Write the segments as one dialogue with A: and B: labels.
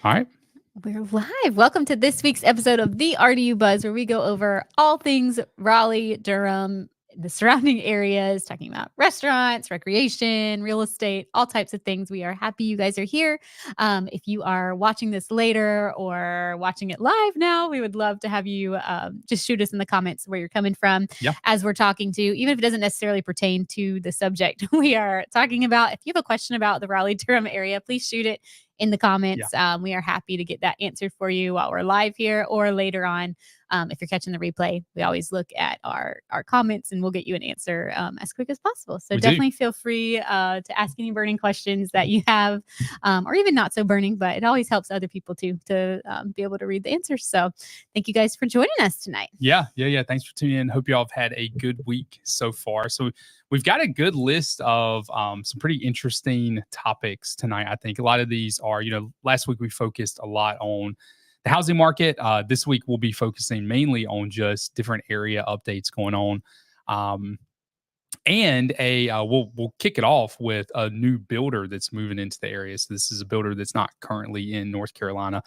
A: All right.
B: We're live. Welcome to this week's episode of the RDU Buzz, where we go over all things Raleigh, Durham, the surrounding areas, talking about restaurants, recreation, real estate, all types of things. We are happy you guys are here. If you are watching this later or watching it live now, we would love to have you just shoot us in the comments where you're coming from as we're talking to, even if it doesn't necessarily pertain to the subject we are talking about. If you have a question about the Raleigh-Durham area, please shoot it in the comments. We are happy to get that answered for you while we're live here or later on. If you're catching the replay, we always look at our comments and we'll get you an answer as quick as possible. So definitely feel free to ask any burning questions that you have, or even not so burning, but it always helps other people too to be able to read the answers. So thank you guys for joining us tonight.
A: Yeah. Thanks for tuning in. Hope you all have had a good week so far. So we've got a good list of some pretty interesting topics tonight. I think a lot of these are, last week we focused a lot on the housing market. This week we'll be focusing mainly on just different area updates going on. And we'll kick it off with a new builder that's moving into the area. So this is a builder that's not currently in North Carolina.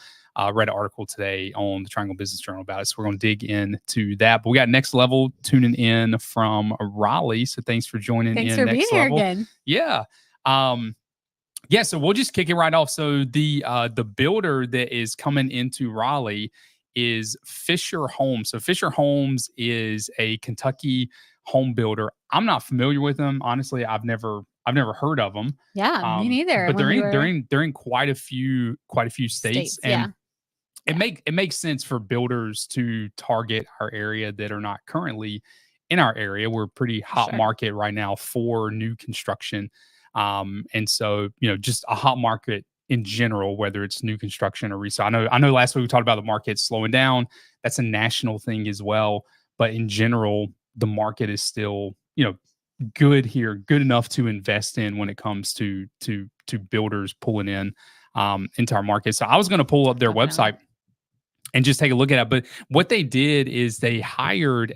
A: Read an article today on the Triangle Business Journal about it. So we're going to dig into that. But we got Next Level tuning in from Raleigh. So thanks for joining in.
B: Thanks for being here again.
A: Yeah. So we'll just kick it right off. So the builder that is coming into Raleigh is Fisher Homes. So Fisher Homes is a Kentucky home builder. I'm not familiar with them. Honestly, I've never heard of them.
B: Yeah, me neither.
A: But they're in quite a few states. And it makes sense for builders to target our area that are not currently in our area. We're a pretty hot market right now for new construction. And so, just a hot market in general, whether it's new construction or resale. I know last week we talked about the market slowing down. That's a national thing as well. But in general, the market is still, good here, good enough to invest in when it comes to builders pulling in into our market. So I was going to pull up their website and just take a look at it. But what they did is they hired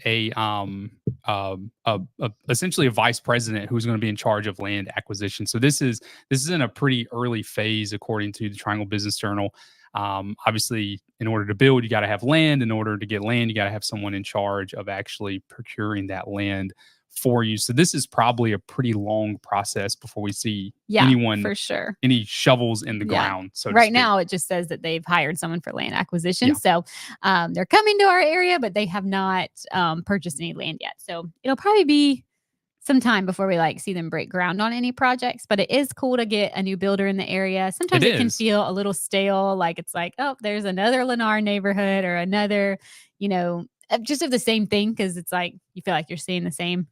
A: essentially a vice president who's going to be in charge of land acquisition. So this is in a pretty early phase, according to the Triangle Business Journal. Obviously, in order to build, you got to have land. In order to get land, you got to have someone in charge of actually procuring that land for you. So this is probably a pretty long process before we see anyone
B: for sure,
A: any shovels in the ground. So
B: right now it just says that they've hired someone for land acquisition. So they're coming to our area, but they have not purchased any land yet. So it'll probably be some time before we see them break ground on any projects. But it is cool to get a new builder in the area. Sometimes it can feel a little stale, oh, there's another Lennar neighborhood or another, just of the same thing, because it's you feel like you're seeing the same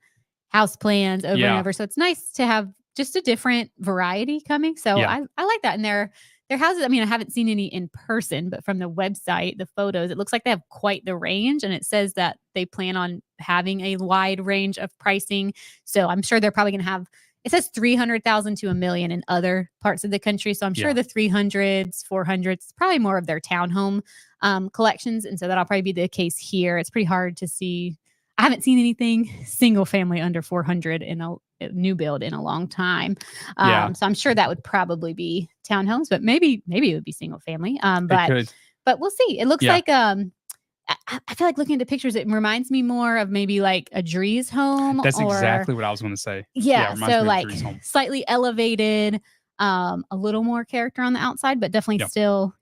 B: house plans over and over. So it's nice to have just a different variety coming. So I like that. And their houses, I haven't seen any in person, but from the website, the photos, it looks like they have quite the range. And it says that they plan on having a wide range of pricing. So I'm sure they're probably going to have, it says 300,000 to $1 million in other parts of the country. So I'm sure the 300s, 400s, probably more of their townhome collections. And so that'll probably be the case here. It's pretty hard to see. I haven't seen anything single family under 400 in a new build in a long time. So I'm sure that would probably be townhomes, but maybe it would be single family. But we'll see. It looks like I feel like looking at the pictures, it reminds me more of maybe like a Drees home.
A: That's exactly what I was going to say.
B: So slightly elevated, a little more character on the outside, but definitely still,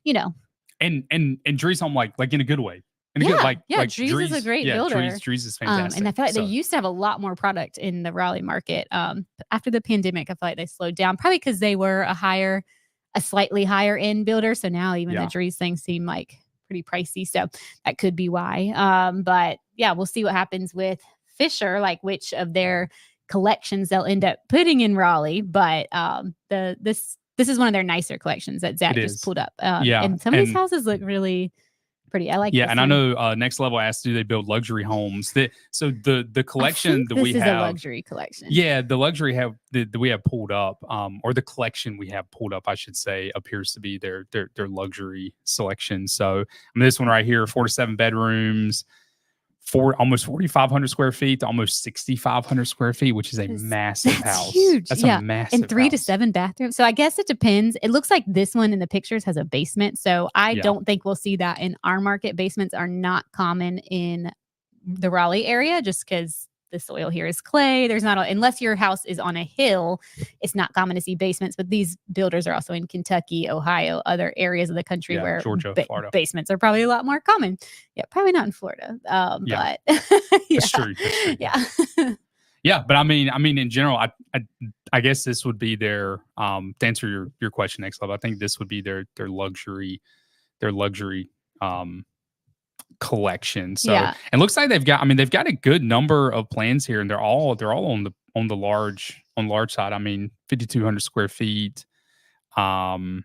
A: And Drees home like in a good way.
B: Drees is a great builder.
A: Drees is fantastic.
B: And I feel like they used to have a lot more product in the Raleigh market. After the pandemic, I feel like they slowed down, probably because they were a slightly higher end builder. So now even the Drees things seem like pretty pricey. So that could be why. But we'll see what happens with Fisher, which of their collections they'll end up putting in Raleigh. But this is one of their nicer collections that Zach just pulled up. And some of these houses look really pretty. I like.
A: And I know Next Level asked, do they build luxury homes? So the collection that we have,
B: this is a luxury collection.
A: Yeah, the luxury that we have pulled up, or the collection we have pulled up, I should say, appears to be their luxury selection. So this one right here, 4 to 7 bedrooms, almost 4,500 square feet to almost 6,500 square feet, which is a massive house.
B: Huge.
A: That's a massive
B: and 3
A: house.
B: to 7 bathrooms. So I guess it depends. It looks like this one in the pictures has a basement. So I don't think we'll see that in our market. Basements are not common in the Raleigh area just because the soil here is clay. There's not, unless your house is on a hill, it's not common to see basements. But these builders are also in Kentucky, Ohio, other areas of the country where
A: Georgia, Florida.
B: Basements are probably a lot more common. Yeah, probably not in Florida. But
A: That's true.
B: Yeah.
A: Yeah, but I mean, in general, I guess this would be their to answer your question, next level. I think this would be their luxury collection. So and looks like they've got a good number of plans here, and they're all on the large side. I mean, 5,200 square feet, roughly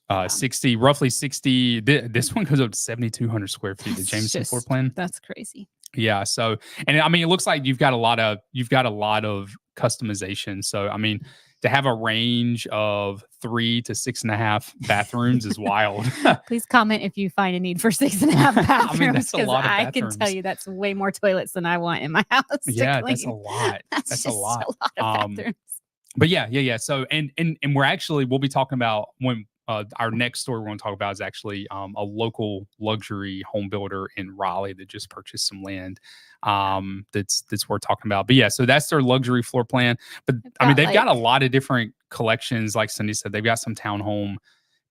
A: 60. This one goes up to 7,200 square feet. The Jameson floor plan.
B: That's crazy.
A: Yeah. So, and I mean, it looks like you've got a lot of customization. So, I mean, to have a range of 3 to 6.5 bathrooms is wild.
B: Please comment if you find a need for 6.5 bathrooms.
A: I mean, that's a lot of
B: I
A: bathrooms.
B: can tell you that's way more toilets than I want in my house.
A: Yeah, that's a lot. That's a lot.
B: A lot of bathrooms.
A: But yeah. So, and we'll be talking about when our next story we're going to talk about is actually a local luxury home builder in Raleigh that just purchased some land. That's worth talking about. But yeah, so that's their luxury floor plan. But I mean, they've got a lot of different collections. Like Cindy said, they've got some townhome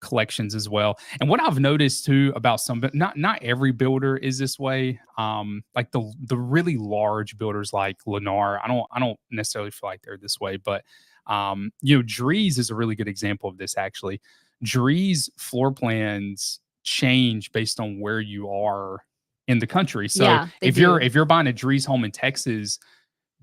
A: collections as well. And what I've noticed too about some, but not every builder is this way. Like the really large builders like Lennar, I don't necessarily feel like they're this way, but Drees is a really good example of this actually. Drees floor plans change based on where you are in the country. So if you're buying a Drees home in Texas,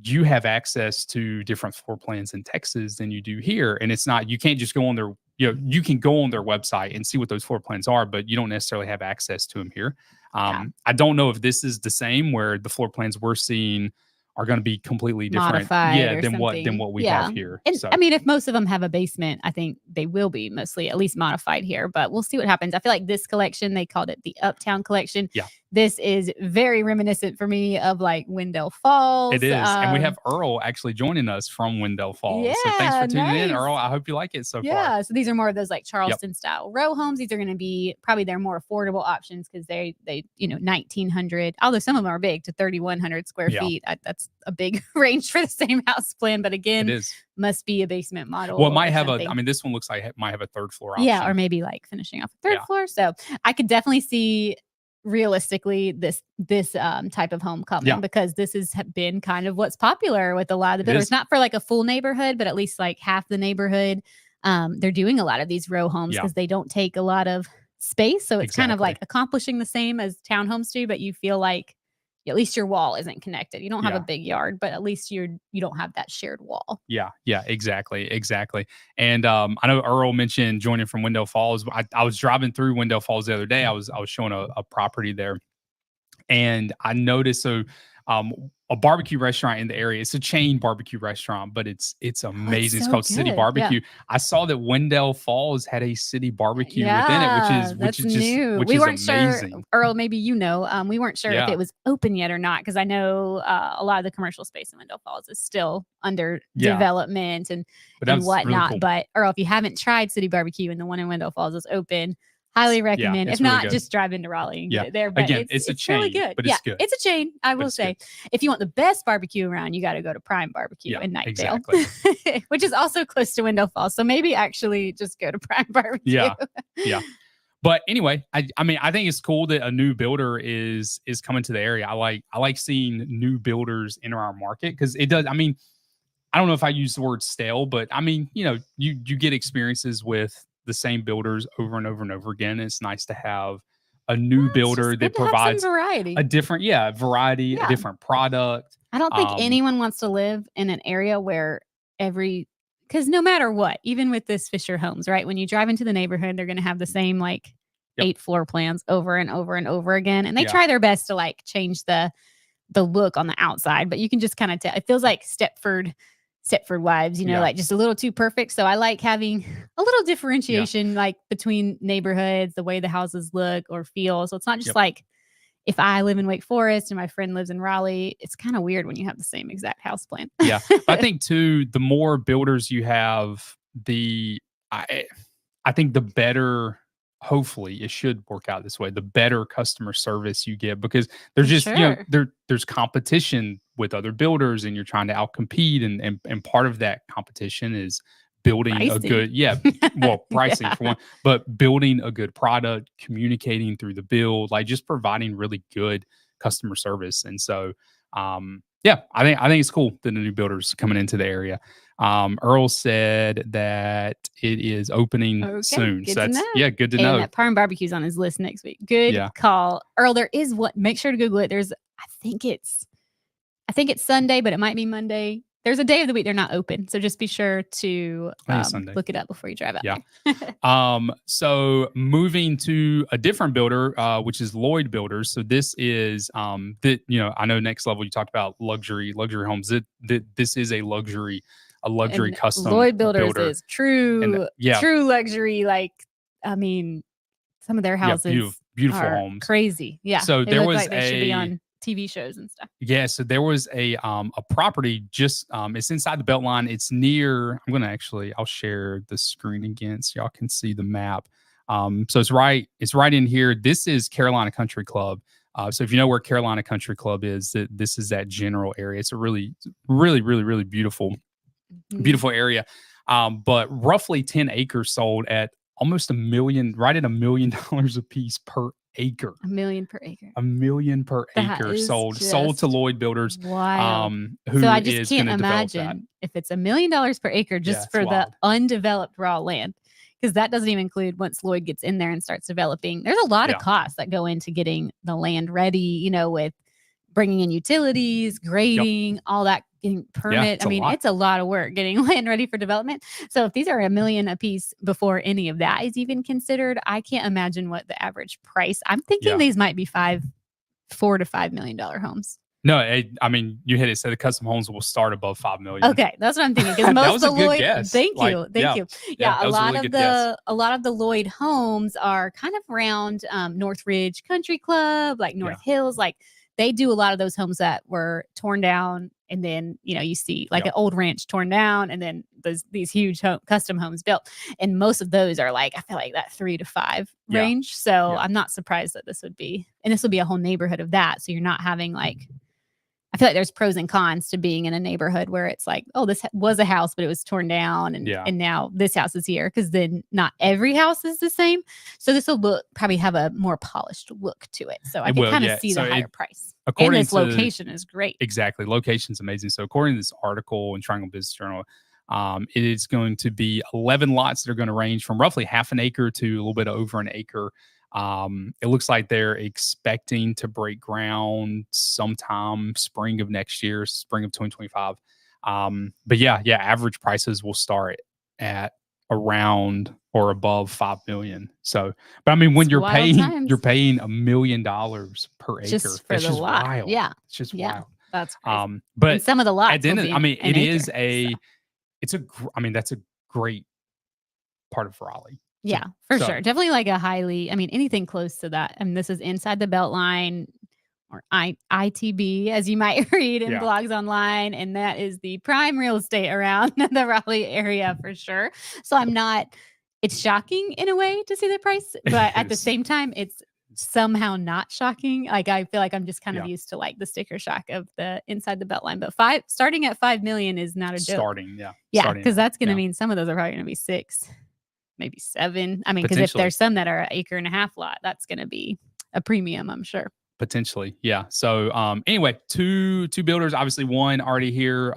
A: you have access to different floor plans in Texas than you do here. And it's not, you can't just go on their, you can go on their website and see what those floor plans are, but you don't necessarily have access to them here. I don't know if this is the same where the floor plans we're seeing are going to be completely different than what we have here.
B: And I mean, if most of them have a basement, I think they will be mostly at least modified here, but we'll see what happens. I feel like this collection, they called it the Uptown collection.
A: Yeah.
B: This is very reminiscent for me of like Wendell Falls.
A: It is. And we have Earl actually joining us from Wendell Falls.
B: Yeah,
A: so thanks for tuning in, Earl. I hope you like it so far.
B: Yeah. So these are more of those like Charleston style row homes. These are going to be probably their more affordable options because they 1,900, although some of them are big, to 3,100 square feet. That's a big range for the same house plan. But again,
A: it is.
B: Must be a basement model.
A: Well, it might have this one looks like it might have a third floor option.
B: Yeah. Or maybe like finishing off a third floor. So I could definitely see realistically this type of home coming because this has been kind of what's popular with a lot of the builders. Not for like a full neighborhood, but at least like half the neighborhood. They're doing a lot of these row homes because they don't take a lot of space. So it's kind of like accomplishing the same as townhomes do, but you feel like at least your wall isn't connected. You don't have a big yard, but at least you don't have that shared wall. Yeah,
A: exactly. And I know Earl mentioned joining from Wendell Falls. I was driving through Wendell Falls the other day. I was showing a property there, and I noticed a barbecue restaurant in the area. It's a chain barbecue restaurant, but it's amazing. It's called City Barbecue. I saw that Wendell Falls had a City Barbecue within it, which is new. We weren't amazing.
B: Sure, Earl, maybe we weren't sure if it was open yet or not, because I know a lot of the commercial space in Wendell Falls is still under development and whatnot. Really cool. But Earl, if you haven't tried City Barbecue and the one in Wendell Falls is open, highly recommend. If not, just drive into Raleigh and get it there. But
A: again, it's a chain,
B: really good.
A: But it's good.
B: It's a chain. I will say, if you want the best barbecue around, you got to go to Prime Barbecue in Knightdale, which is also close to Wendell Falls. So maybe actually just go to Prime Barbecue.
A: Yeah. But anyway, I mean, I think it's cool that a new builder is coming to the area. I like seeing new builders enter our market because it does. I mean, I don't know if I use the word stale, but I mean, you get experiences with the same builders over and over and over again. It's nice to have a new builder that provides
B: variety,
A: a different variety, a different product.
B: I don't think anyone wants to live in an area where because no matter what, even with this Fisher Homes, right? When you drive into the neighborhood, they're going to have the same like 8 floor plans over and over and over again. And they try their best to like change the look on the outside, but you can just kind of tell. It feels like Stepford Wives, like just a little too perfect. So I like having a little differentiation, like between neighborhoods, the way the houses look or feel. So it's not just like if I live in Wake Forest and my friend lives in Raleigh, it's kind of weird when you have the same exact house plan.
A: Yeah. I think too, the more builders you have, I think the better, hopefully it should work out this way, the better customer service you get, because there's just, there's competition with other builders and you're trying to outcompete. And part of that competition is building
B: pricing.
A: Pricing for one, but building a good product, communicating through the build, like just providing really good customer service. And so, I think it's cool that the new builders coming into the area. Earl said that it is opening soon. So that's good to know.
B: And that Parm Barbecue's on his list next week. Good call. Earl, there is make sure to Google it. I think it's Sunday, but it might be Monday. There's a day of the week they're not open. So just be sure to look it up before you drive out
A: there. So moving to a different builder, which is Lloyd Builders. So this is, I know Next Level, you talked about luxury homes. This is a luxury custom.
B: Lloyd Builders is true luxury. Like, I mean, some of their houses
A: beautiful homes.
B: Crazy. Yeah.
A: So there was
B: they should be on TV shows and stuff.
A: Yeah, so there was a property just it's inside the Beltline. It's near. I'll share the screen again so y'all can see the map. So it's right in here. This is Carolina Country Club. So if you know where Carolina Country Club is, this is that general area. It's a really, really, really, really beautiful area. But roughly 10 acres sold at almost $1 million, right at $1 million a piece per acre.
B: $1 million per acre.
A: $1 million per acre sold to Lloyd Builders.
B: Wow.
A: Who
B: so I just
A: is
B: can't imagine if it's $1 million per acre just for the undeveloped raw land, because that doesn't even include once Lloyd gets in there and starts developing. There's a lot of costs that go into getting the land ready, with bringing in utilities, grading, all that, getting permit. It's a lot of work getting land ready for development. So if these are $1 million a piece before any of that is even considered, I can't imagine what the average price. I'm thinking these might be $4 to $5 million homes.
A: No, you hit it. So the custom homes will start above $5 million.
B: Okay, that's what I'm thinking. Because most of the Lloyd, thank you. Yeah, a lot of the Lloyd homes are kind of around Northridge Country Club, like North Hills, like. They do a lot of those homes that were torn down, and then you see like an old ranch torn down, and then these huge custom homes built. And most of those are like, I feel like that 3 to 5 range. So I'm not surprised that this would be a whole neighborhood of that. So you're not having like, I feel like there's pros and cons to being in a neighborhood where it's like, oh, this was a house, but it was torn down, and now this house is here, because then not every house is the same. So this will probably have a more polished look to it. So I can kind of see the higher price. And this location is great.
A: Exactly. Location's amazing. So according to this article in Triangle Business Journal, it is going to be 11 lots that are going to range from roughly half an acre to a little bit over an acre. It looks like they're expecting to break ground sometime spring of next year, spring of 2025. But average prices will start at around or above $5 million. So, but when you're paying $1 million per acre,
B: just for the lot.
A: Wild.
B: Yeah,
A: it's just wild.
B: That's crazy.
A: But
B: and some of the lots,
A: at the end that's a great part of Raleigh.
B: Yeah, for sure. Definitely like a highly, anything close to that. This is inside the Beltline, or ITB, as you might read in blogs online. And that is the prime real estate around the Raleigh area for sure. So it's shocking in a way to see the price, but at the same time, it's somehow not shocking. Like, I feel like I'm just kind of used to like the sticker shock of the inside the Beltline, but starting at $5 million is not a joke. Because that's going to mean some of those are probably going to be 6. Maybe 7. Because if there's some that are an acre and a half lot, that's going to be a premium, I'm sure.
A: Potentially. Yeah. So anyway, two builders, obviously one already here,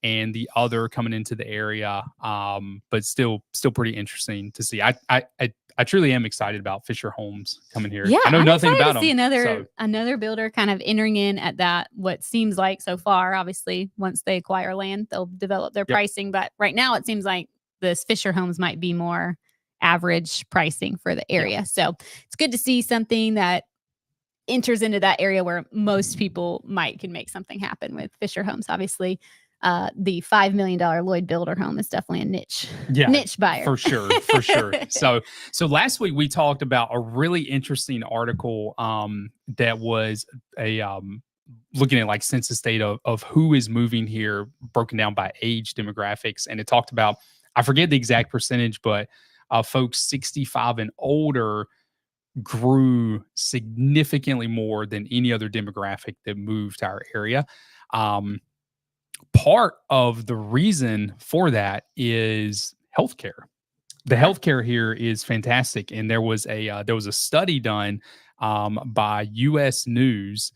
A: and the other coming into the area. But still pretty interesting to see. I truly am excited about Fisher Homes coming here.
B: Yeah,
A: I know nothing about them.
B: See another builder kind of entering in at that, what seems like so far. Obviously, once they acquire land, they'll develop their pricing. But right now it seems like this Fisher Homes might be more average pricing for the area. So it's good to see something that enters into that area where most people can make something happen with Fisher Homes. Obviously, the $5 million Lloyd Builder home is definitely a niche buyer
A: for sure. So last week we talked about a really interesting article that was a looking at like census data of who is moving here, broken down by age demographics, and it talked about, I forget the exact percentage, but folks 65 and older grew significantly more than any other demographic that moved to our area. Part of the reason for that is healthcare. The healthcare here is fantastic, and there was a study done by U.S. News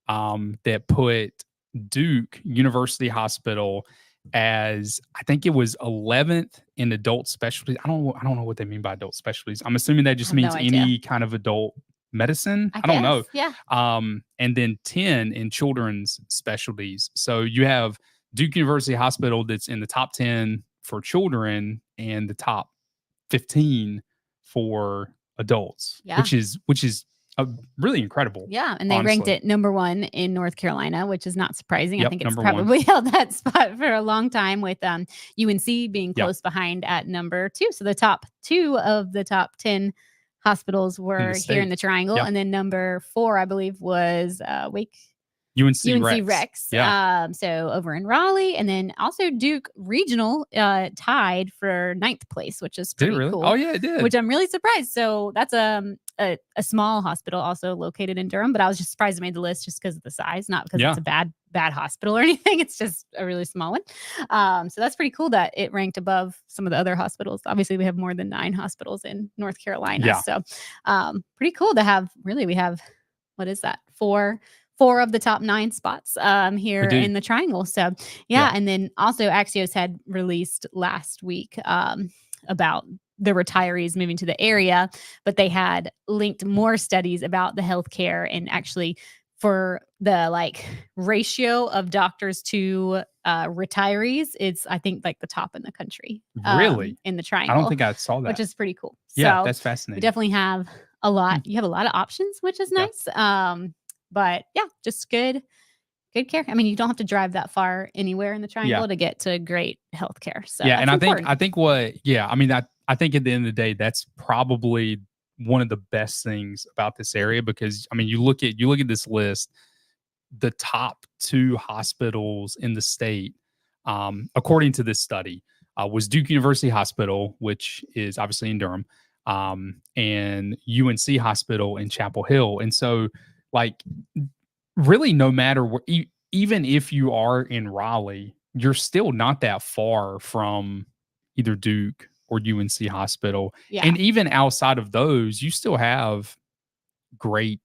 A: that put Duke University Hospital as, I think it was 11th in adult specialties. I don't know what they mean by adult specialties. I'm assuming that just means any kind of adult medicine. I don't know.
B: Yeah.
A: And then 10 in children's specialties. So you have Duke University Hospital that's in the top 10 for children and the top 15 for adults, which is really incredible.
B: Yeah, and they ranked it number 1 in North Carolina, which is not surprising. I think it's probably held that spot for a long time, with UNC being close behind at number 2. So the top 2 of the top 10 hospitals were here in the Triangle, and then number 4, I believe, was UNC Rex. So over in Raleigh, and then also Duke Regional tied for 9th place, which is pretty cool.
A: Oh yeah, it did.
B: Which I'm really surprised. So that's a small hospital also located in Durham, but I was just surprised it made the list just because of the size, not because it's a bad hospital or anything. It's just a really small one. So that's pretty cool that it ranked above some of the other hospitals. Obviously, we have more than 9 hospitals in North Carolina. Yeah. So pretty cool to have. Really, we have, what is that? 4 of the top 9 spots here in the Triangle. So yeah. And then also Axios had released last week about the retirees moving to the area, but they had linked more studies about the healthcare, and actually for the like ratio of doctors to retirees, it's, I think, like the top in the country.
A: Really?
B: In the Triangle.
A: I don't think I saw that.
B: Which is pretty cool.
A: Yeah,
B: so
A: that's fascinating.
B: We definitely have a lot. You have a lot of options, which is nice. But yeah, just good care. I mean, you don't have to drive that far anywhere in the Triangle to get to great healthcare. So
A: yeah, and I think I think at the end of the day, that's probably one of the best things about this area, because I mean, you look at this list, the top 2 hospitals in the state, according to this study, was Duke University Hospital, which is obviously in Durham, and UNC Hospital in Chapel Hill. And so, like, really, no matter where, even if you are in Raleigh, you're still not that far from either Duke or UNC Hospital. Yeah. And even outside of those, you still have great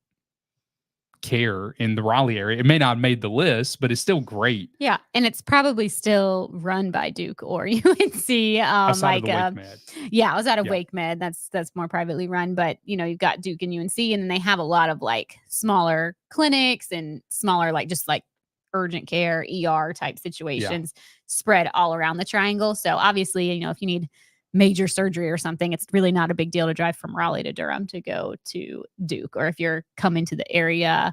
A: care in the Raleigh area. It may not have made the list, but it's still great.
B: Yeah, and it's probably still run by Duke or UNC.
A: Outside of the Wake Med.
B: Yeah, outside of Wake Med, that's more privately run. But you've got Duke and UNC, and then they have a lot of like smaller clinics and smaller just urgent care, ER type situations spread all around the Triangle. So obviously, if you need major surgery or something, it's really not a big deal to drive from Raleigh to Durham to go to Duke. Or if you're coming to the area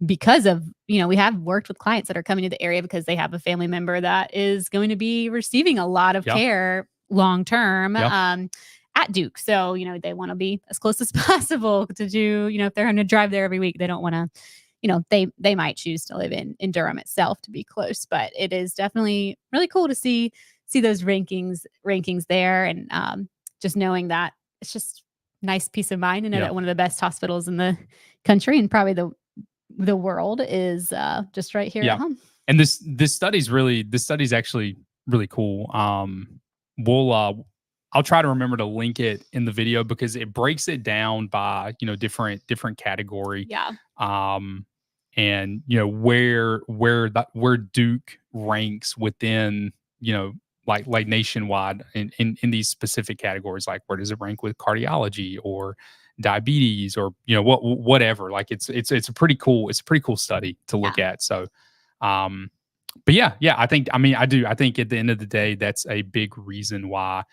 B: because of, we have worked with clients that are coming to the area because they have a family member that is going to be receiving a lot of care long term at Duke. So, they want to be as close as possible to do, if they're going to drive there every week, they don't want to, they might choose to live in Durham itself to be close. But it is definitely really cool to see those rankings there, and just knowing that it's just nice peace of mind to know that one of the best hospitals in the country and probably the world is just right here at home.
A: And this study's actually really cool. I'll try to remember to link it in the video, because it breaks it down by different category. And where Duke ranks within like nationwide in these specific categories, like where does it rank with cardiology or diabetes or whatever. Like it's a pretty cool study to look at. So but I think at the end of the day, that's a big reason why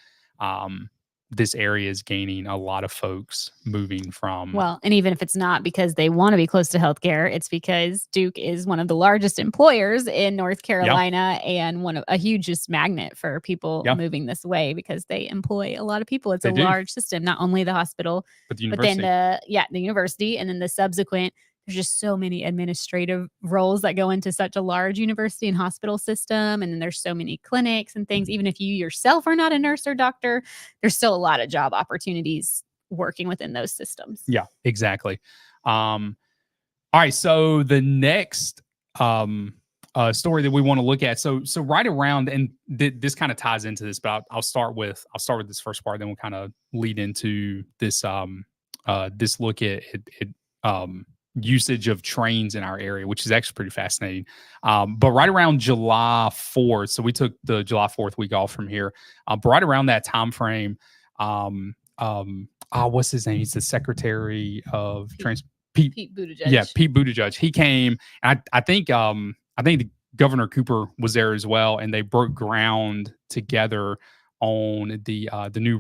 A: this area is gaining a lot of folks moving from.
B: Well, and even if it's not because they want to be close to healthcare, it's because Duke is one of the largest employers in North Carolina and one of a hugest magnet for people moving this way because they employ a lot of people. It's a large system, not only the hospital,
A: but the university.
B: But then the university, and then the subsequent. There's just so many administrative roles that go into such a large university and hospital system. And then there's so many clinics and things. Even if you yourself are not a nurse or doctor, there's still a lot of job opportunities working within those systems.
A: Yeah, exactly. All right. So the next story that we want to look at. So right around, and this kind of ties into this, but I'll start with this first part, then we'll kind of lead into this this look at usage of trains in our area, which is actually pretty fascinating. But right around July 4th, so we took the July 4th week off from here. But right around that time frame, what's his name? He's the Secretary of
B: Pete Buttigieg.
A: Yeah, Pete Buttigieg. He came. And I think Governor Cooper was there as well, and they broke ground together on the new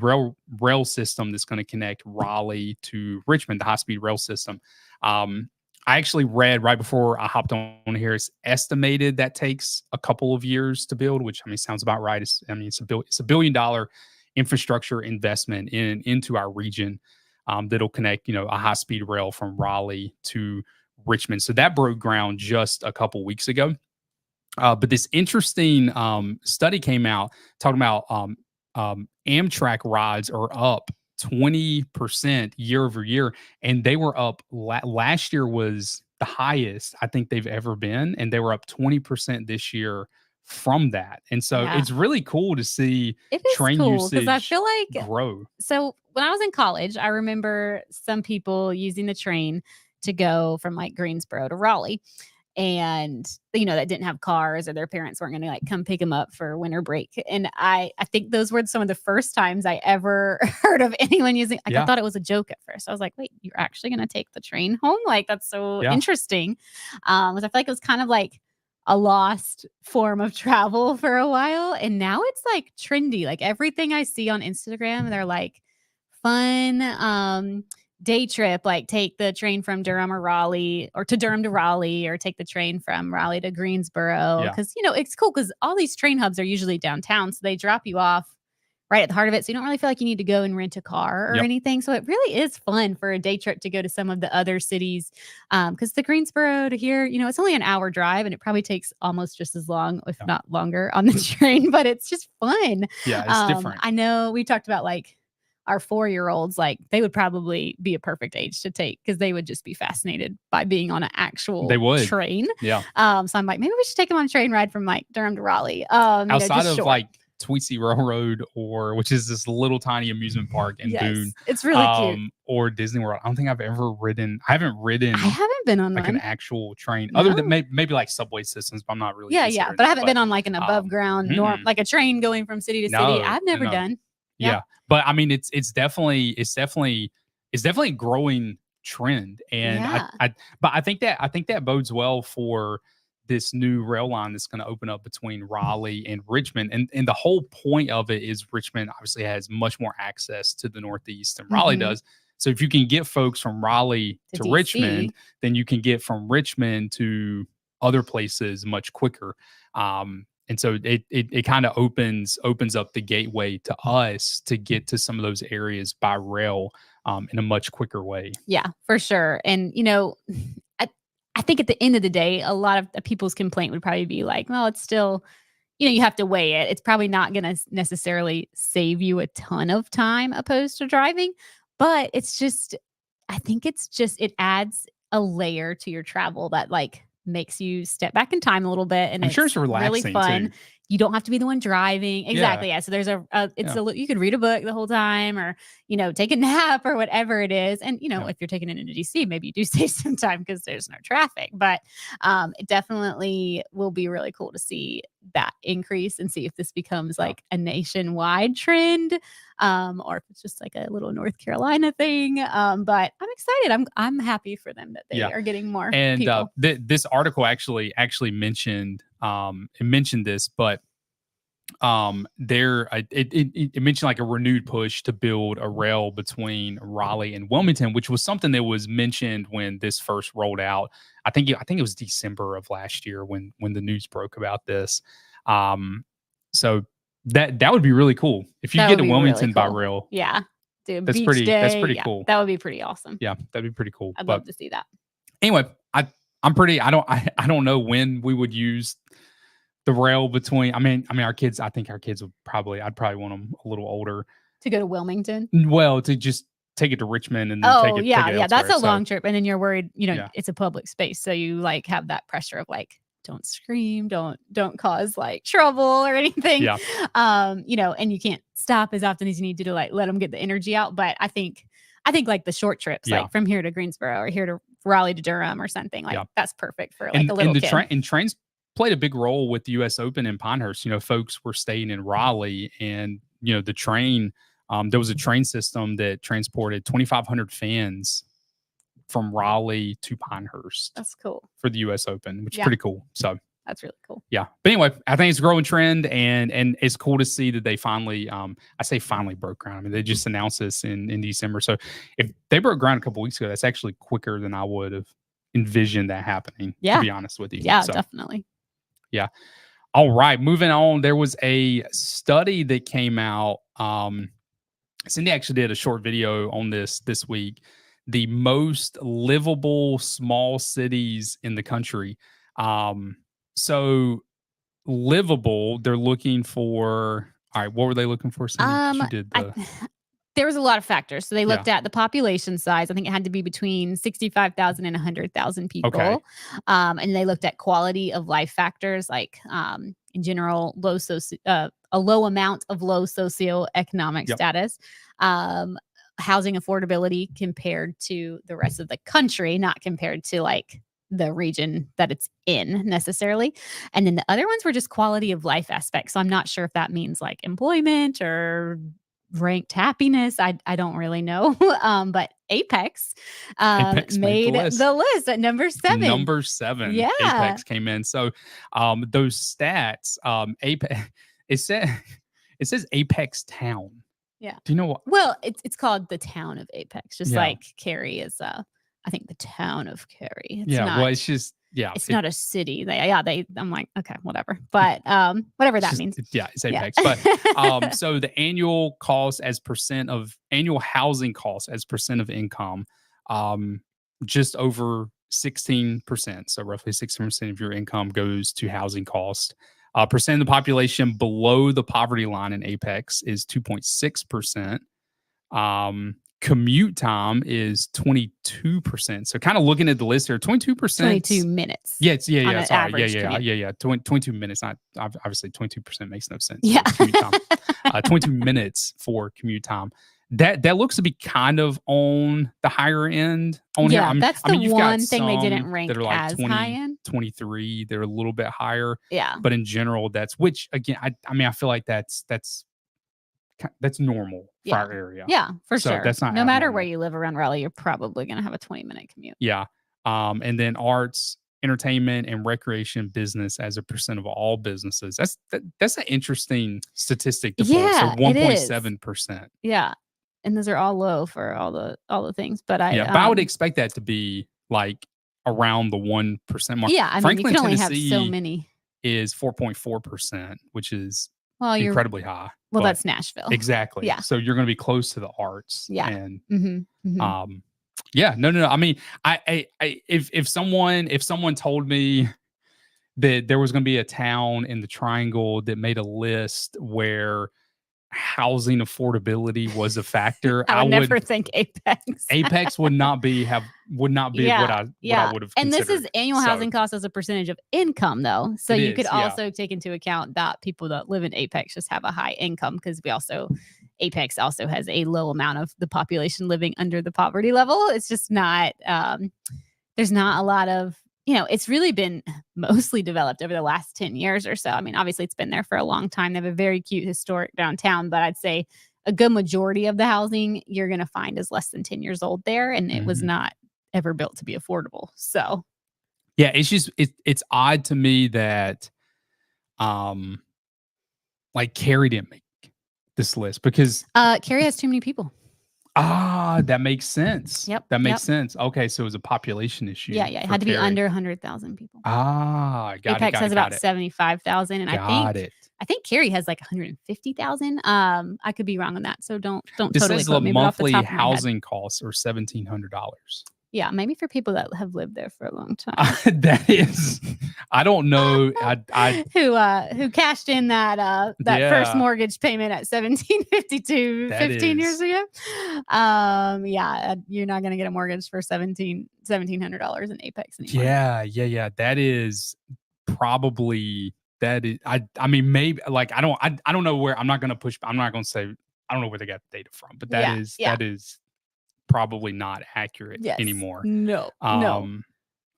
A: rail system that's going to connect Raleigh to Richmond, the high-speed rail system. I actually read right before I hopped on here, it's estimated that takes a couple of years to build, which sounds about right. It's a $1 billion infrastructure investment into our region that'll connect, a high-speed rail from Raleigh to Richmond. So that broke ground just a couple weeks ago. But this interesting study came out talking about Amtrak rides are up 20% year over year, and they were up last year was the highest I think they've ever been, and they were up 20% this year from that. And so it's really cool to see train usage
B: because I feel like
A: grow.
B: So when I was in college, I remember some people using the train to go from like Greensboro to Raleigh. And, that didn't have cars, or their parents weren't going to like come pick them up for winter break. And I think those were some of the first times I ever heard of anyone using, I thought it was a joke at first. I was like, wait, you're actually going to take the train home? Like, that's so interesting. I feel like it was kind of like a lost form of travel for a while. And now it's like trendy. Like everything I see on Instagram, they're like fun, day trip, like take the train from Durham or Raleigh, or to Durham to Raleigh, or take the train from Raleigh to Greensboro. Because, it's cool because all these train hubs are usually downtown. So they drop you off right at the heart of it. So you don't really feel like you need to go and rent a car or anything. So it really is fun for a day trip to go to some of the other cities. Because the Greensboro to here, it's only an hour drive, and it probably takes almost just as long, if not longer, on the train. But it's just fun.
A: Yeah, it's different.
B: I know we talked about like our 4-year-olds, like they would probably be a perfect age to take because they would just be fascinated by being on an actual train.
A: Yeah.
B: So I'm like, maybe we should take them on a train ride from like Durham to Raleigh.
A: Outside of like Tweetsy Railroad, which is this little tiny amusement park in Boone.
B: It's really cute.
A: Or Disney World. I don't think I've ever ridden. I haven't been on like an actual train, other than maybe like subway systems, but I'm not really.
B: Yeah. But I haven't been on like an above ground like a train going from city to city. I've never done.
A: Yeah. But it's definitely a growing trend. And I think that bodes well for this new rail line that's going to open up between Raleigh and Richmond. And the whole point of it is Richmond obviously has much more access to the Northeast than Raleigh does. So if you can get folks from Raleigh to Richmond, then you can get from Richmond to other places much quicker. And so it kind of opens up the gateway to us to get to some of those areas by rail in a much quicker way.
B: Yeah, for sure. And, I think at the end of the day, a lot of people's complaint would probably be like, well, it's still, you have to weigh it. It's probably not going to necessarily save you a ton of time opposed to driving. But I think it adds a layer to your travel that like makes you step back in time a little bit, and
A: I'm sure it's relaxing,
B: really fun
A: too.
B: You don't have to be the one driving. Exactly. Yeah. So there's you could read a book the whole time, or, take a nap or whatever it is. And, if you're taking it into DC, maybe you do save some time because there's no traffic, but it definitely will be really cool to see that increase and see if this becomes like a nationwide trend, or if it's just like a little North Carolina thing. But I'm excited. I'm happy for them that they are getting more.
A: And
B: people.
A: This article actually mentioned this, but it mentioned like a renewed push to build a rail between Raleigh and Wilmington, which was something that was mentioned when this first rolled out. I think it was December of last year when the news broke about this. So that would be really cool if you get to Wilmington by rail.
B: Yeah, dude,
A: that's pretty cool.
B: That would be pretty awesome.
A: Yeah, that'd be pretty cool.
B: I'd love to see that.
A: Anyway, I don't know when we would use the rail between. I mean, our kids. I think our kids would I'd probably want them a little older
B: to go to Wilmington.
A: Well, to just take it to Richmond and then take it.
B: Yeah, that's a long trip, and then you're worried. It's a public space, so you like have that pressure of like, don't scream, don't cause like trouble or anything.
A: Yeah.
B: And you can't stop as often as you need to like let them get the energy out. But I think like the short trips, like from here to Greensboro or here to Raleigh to Durham or something, like that's perfect for like a little kid.
A: And trains played a big role with the U.S. Open in Pinehurst. Folks were staying in Raleigh, and the train. There was a train system that transported 2,500 fans from Raleigh to Pinehurst.
B: That's cool
A: for the U.S. Open, which is pretty cool. So
B: that's really cool.
A: Yeah, but anyway, I think it's a growing trend, and it's cool to see that they finally, I say finally broke ground. I mean, they just announced this in December. So if they broke ground a couple weeks ago, that's actually quicker than I would have envisioned that happening.
B: Yeah,
A: to be honest with you.
B: Yeah, so, definitely.
A: Yeah. All right, moving on. There was a study that came out. Cindy actually did a short video on this week. The most livable small cities in the country. So livable, they're looking for. All right, what were they looking for, Cindy? You did
B: there was a lot of factors. So they looked at the population size. I think it had to be between 65,000 and 100,000 people.
A: Okay.
B: And they looked at quality of life factors, like in general, a low amount of low socioeconomic status, housing affordability compared to the rest of the country, not compared to like the region that it's in necessarily. And then the other ones were just quality of life aspects. So I'm not sure if that means like employment or ranked happiness. I don't really know. But Apex made the list at number 7.
A: Number 7.
B: Yeah.
A: Apex came in. So those stats, Apex, it says Apex Town.
B: Yeah.
A: Do you know what?
B: Well, it's called the town of Apex, just like Cary is I think the town of Cary.
A: It's just
B: it's not a city. I'm like, okay, whatever. But whatever that means.
A: It's Apex. But so the annual cost as percent of annual housing costs as percent of income, just over 16%. So roughly 16% of your income goes to housing cost. Percent of the population below the poverty line in Apex is 2.6%. Commute time is 22%. So kind of looking at the list here, 22%.
B: 22 minutes.
A: Yeah, sorry. Yeah. 22 minutes. Not obviously 22% makes no sense.
B: Yeah.
A: Commute time. 22 minutes for commute time. That looks to be kind of on the higher end on here.
B: That's the one thing they didn't rank that are like as 20, high end.
A: 23. They're a little bit higher.
B: Yeah.
A: But in general, that's which again, I feel like that's normal for our area.
B: Yeah, for sure.
A: That's not
B: no matter where you live around Raleigh, you're probably going to have a 20-minute commute.
A: Yeah. And then arts, entertainment, and recreation business as a percent of all businesses. That's an interesting statistic to pull. So 1.7%.
B: Yeah. And those are all low for all the things. But
A: but I would expect that to be like around the 1% mark.
B: Yeah, I mean, you can only have so many.
A: Is 4.4%, which is incredibly high.
B: Well, that's Nashville.
A: Exactly.
B: Yeah.
A: So you're going to be close to the arts.
B: Yeah.
A: And
B: no.
A: I mean, if someone told me that there was going to be a town in the Triangle that made a list where housing affordability was a factor,
B: I would never think Apex.
A: Apex would not be what I would have.
B: And this is annual housing cost as a percentage of income, though. So you could also take into account that people that live in Apex just have a high income, because Apex also has a low amount of the population living under the poverty level. It's just not. There's not a lot of. It's really been mostly developed over the last 10 years or so. I mean, obviously it's been there for a long time. They have a very cute historic downtown, but I'd say a good majority of the housing you're going to find is less than 10 years old there. And it was not ever built to be affordable. So
A: yeah, it's just, it's odd to me that, like Cary didn't make this list because
B: Cary has too many people.
A: That makes sense.
B: Yep.
A: That makes sense. Okay, so it was a population issue.
B: Yeah, it had to be under 100,000 people.
A: Got
B: Apex
A: it.
B: has about 75,000, and I think Cary has like 150,000. I could be wrong on that, so don't
A: this
B: totally
A: says
B: quote
A: the
B: me. But off the
A: monthly
B: top of my head.
A: housing costs are $1,700.
B: Yeah, maybe for people that have lived there for a long time.
A: That is, I don't know. I
B: who cashed in that first mortgage payment at 1752 15 years ago. Yeah, you're not gonna get a mortgage for $1,700 in Apex anymore.
A: Yeah. That is probably I mean maybe like I don't know where I'm not gonna say I don't know where they got the data from, but that is probably not accurate anymore.
B: No.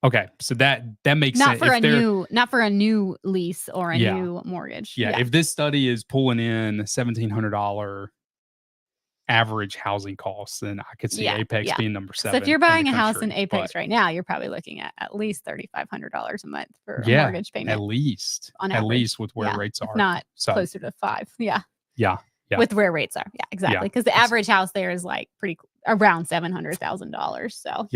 A: Okay, so that makes
B: not
A: sense.
B: Not for a new lease or a new mortgage.
A: Yeah, if this study is pulling in $1,700 average housing costs, then I could see Apex being number 7.
B: So if you're buying a house in Apex right now, you're probably looking at least $3,500 a month for a mortgage payment.
A: At least with where rates are.
B: If not closer to 5. Yeah.
A: With
B: where rates are. Yeah, exactly. Because the average house there is like pretty around $700,000. So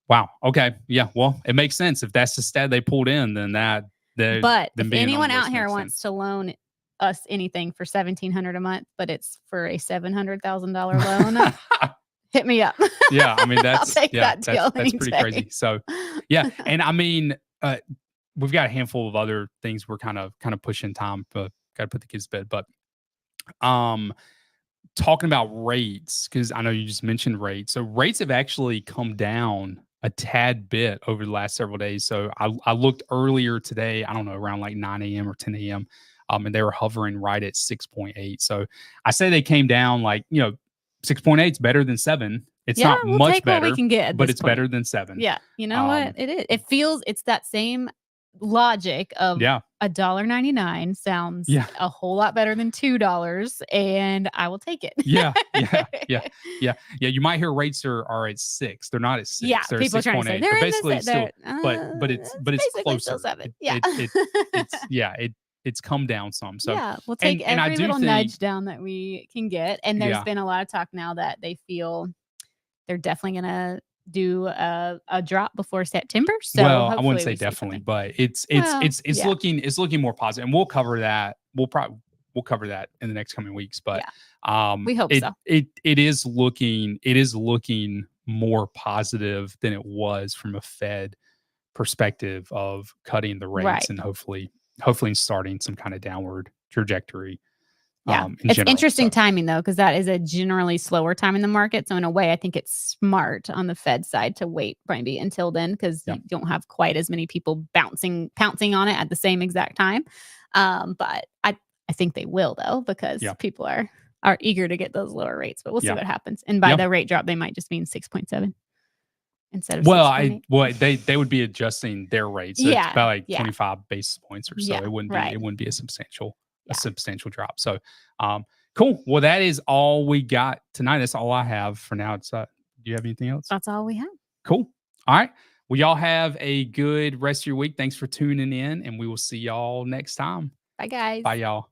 A: wow. Okay. Yeah. Well, it makes sense if that's the stat they pulled in. Then that.
B: But if anyone out here wants to loan us anything for $1,700 a month, but it's for a $700,000 loan, hit me up.
A: Yeah, I mean that's
B: I'll take that deal
A: that's pretty crazy. So yeah, and I mean we've got a handful of other things we're kind of pushing time, but got to put the kids to bed. But talking about rates, because I know you just mentioned rates. So rates have actually come down a tad bit over the last several days. So I looked earlier today, I don't know, around like 9 a.m. or 10 a.m. And they were hovering right at 6.8. So I say they came down 6.8 is better than 7. It's not much better,
B: what we can get
A: but it's better than 7.
B: Yeah. You know what? It is. It's that same logic of $1.99 sounds a whole lot better than $2, and I will take it.
A: Yeah. You might hear rates are at 6. They're not at 6.
B: Yeah,
A: they're
B: people are trying to say they're
A: basically still, but it's closer.
B: Still 7.
A: It's come down some. So
B: we'll take every little nudge down that we can get. And there's been a lot of talk now that they feel they're definitely gonna do a drop before September. So
A: I wouldn't say definitely, but it's looking more positive, and we'll cover that. We'll cover that in the next coming weeks. But
B: we hope so.
A: It is looking more positive than it was from a Fed perspective of cutting the rates and hopefully starting some kind of downward trajectory.
B: It's interesting timing though, because that is a generally slower time in the market. So in a way, I think it's smart on the Fed side to wait maybe until then, because you don't have quite as many people pouncing on it at the same exact time. But I think they will though, because people are eager to get those lower rates. But we'll see what happens. And by the rate drop, they might just mean 6.7 instead of 6.8.
A: They would be adjusting their rates. So it's about 25 basis points or so. It wouldn't be a substantial drop. So cool. Well, that is all we got tonight. That's all I have for now. Do you have anything else?
B: That's all we have.
A: Cool. All right. Well, y'all have a good rest of your week. Thanks for tuning in, and we will see y'all next time.
B: Bye, guys.
A: Bye, y'all.